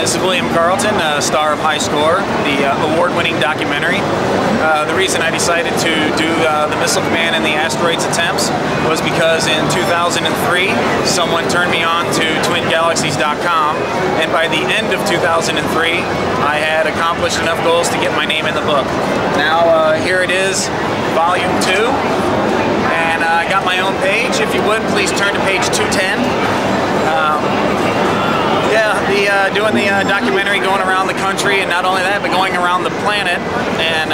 This is William Carlton, star of High Score, the award-winning documentary. The reason I decided to do the Missile Command and the asteroids attempts was because in 2003, someone turned me on to twingalaxies.com, and by the end of 2003, I had accomplished enough goals to get my name in the book. Now, here it is, Volume 2, and I got my own page. If you would, please turn to page 210. Doing the documentary, going around the country, and not only that, but going around the planet, and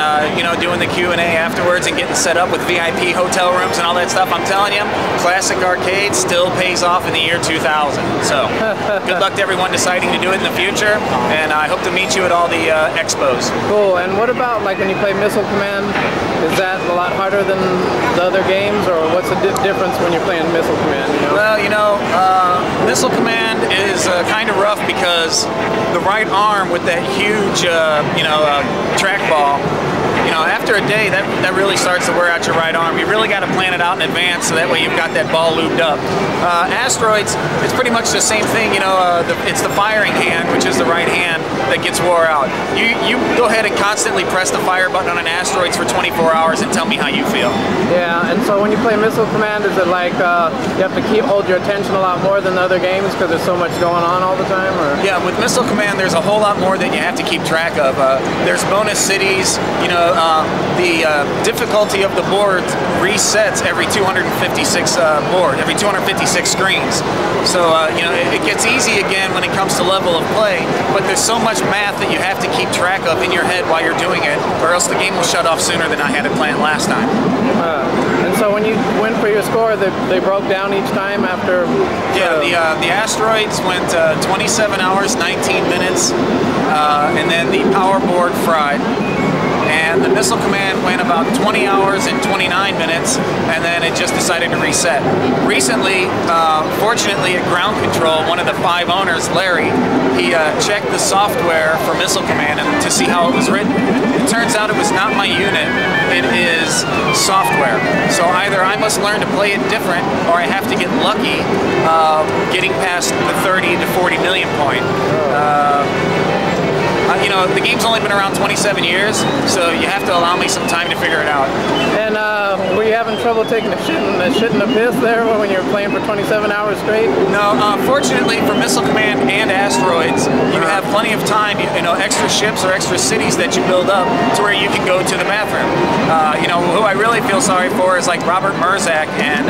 doing the Q&A afterwards, and getting set up with VIP hotel rooms and all that stuff. I'm telling you, classic arcade still pays off in the year 2000. So, good luck to everyone deciding to do it in the future, and I hope to meet you at all the expos. Cool. And what about like when you play Missile Command? Is that a lot harder than the other games, or what's the difference when you're playing Missile Command? Well, Missile Command is kind of rough because the right arm with that huge, trackball, after a day, that really starts to wear out your right arm. You really got to plan it out in advance so that way you've got that ball lubed up. Asteroids, it's pretty much the same thing. It's the firing hand, which is the right hand, that gets wore out. You go ahead and constantly press the fire button on an asteroids for 24 hours and tell me how you feel. Yeah, and so when you play Missile Command, is it like you have to hold your attention a lot more than the other games because there's so much going on all the time? Or? Yeah, with Missile Command, there's a whole lot more that you have to keep track of. There's bonus cities. The difficulty of the board resets every 256 every 256 screens. So it gets easy again when it comes to level of play, but there's so much math that you have to keep track of in your head while you're doing it, or else the game will shut off sooner than I had it planned last time. And so when you went for your score, they broke down each time after? Yeah, the asteroids went 27 hours, 19 minutes, and then the power board fried. And the Missile Command went about 20 hours and 29 minutes, and then it just decided to reset. Recently, fortunately at Ground Control, one of the 5 owners, Larry, he checked the software for Missile Command to see how it was written. It turns out it was not my unit, it is software. So either I must learn to play it different, or I have to get lucky getting past the 30 to 40 million point. The game's only been around 27 years, so you have to allow me some time to figure it out. And were you having trouble taking a shit and a piss there when you were playing for 27 hours straight? No, fortunately for Missile Command and asteroids, you have plenty of time, extra ships or extra cities that you build up to where you can go to the bathroom. Who I really feel sorry for is like Robert Merzak and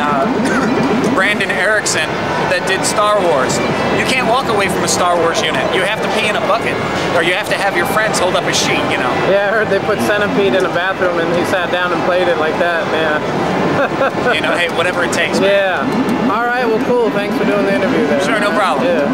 Brandon Erickson that did Star Wars. You can't walk away from a Star Wars unit. You have to pee in a bucket, or you have to have your friends hold up a sheet, Yeah, I heard they put Centipede in a bathroom and he sat down and played it like that, yeah. Hey, whatever it takes, man. Yeah. All right, well, cool. Thanks for doing the interview there. Sure, no problem. Yeah.